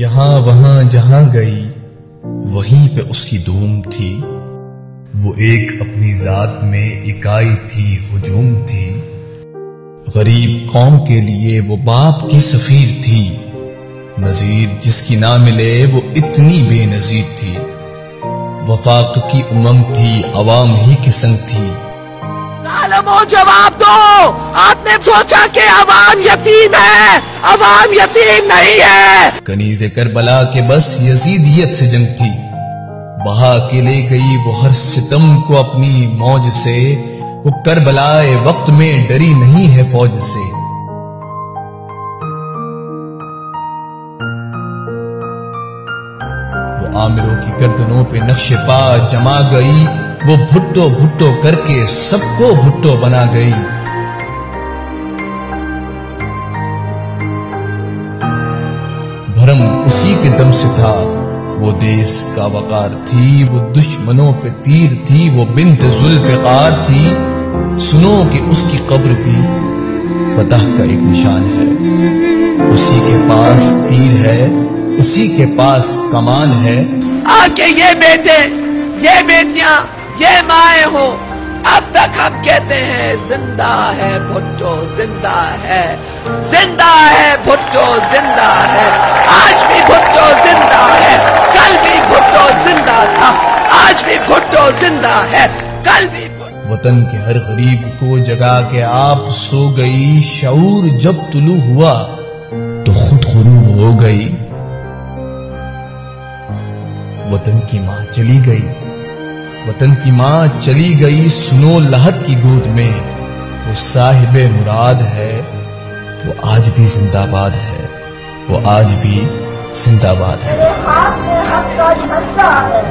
یہاں وہاں جہاں گئی وہیں پہ اس کی دھوم تھی، وہ ایک اپنی ذات میں اکائی تھی، ہجوم تھی، غریب قوم کے لیے وہ باپ کی سفیر تھی، نظیر جس کی نہ ملے وہ اتنی بے نظیر تھی، وفاق کی امنگ تھی، عوام ہی کی سنگ تھی۔ ظالموں جواب دو، آپ نے سوچا کہ عوام یتیم ہے؟ عوام یتیم نہیں ہے۔ کنیز کربلا کے بس یزیدیت سے جنگ تھی، بہا کے لے گئی وہ ہر ستم کو اپنی موج سے، وہ کربلائے وقت میں ڈری نہیں ہے فوج سے۔ وہ عامروں کی گردنوں پہ نقش پا جما گئی، وہ بھٹو بھٹو کر کے سب کو بھٹو بنا گئی۔ بھرم اسی کے دم سے تھا، وہ دیس کا وقار تھی، وہ دشمنوں پہ تیر تھی، وہ بنت ذوالفقار تھی۔ سنو کہ اس کی قبر بھی فتح کا ایک نشان ہے، اسی کے پاس تیر ہے، اسی کے پاس کمان ہے۔ آکے یہ بیٹے، یہ بیٹیاں، یہ مائیں ہو، اب تک ہم کہتے ہیں زندہ ہے بھٹو، زندہ ہے، زندہ ہے بھٹو، زندہ ہے۔ آج بھی بھٹو زندہ ہے، کل بھی بھٹو زندہ تھا، آج بھی بھٹو زندہ ہے، کل بھی بھٹو۔ وطن کے ہر غریب کو جگا کے آپ سو گئی، شعور جب طلوع ہوا تو خود غروب ہو گئی۔ وطن کی ماں چلی گئی، وطن کی ماں چلی گئی، سنو لہت کی گود میں، وہ صاحب مراد ہے، وہ آج بھی زندہ باد ہے، وہ آج بھی زندہ باد ہے۔ میرے ہاتھ میں حق کا جھنڈا ہے،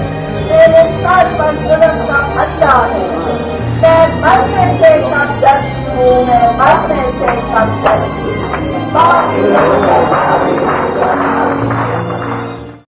میرے سر پر ظلم کا پھندا ہے، میں مرنے سے کب ڈرتی ہوں، میں مرنے سے کب ڈرتی ہوں۔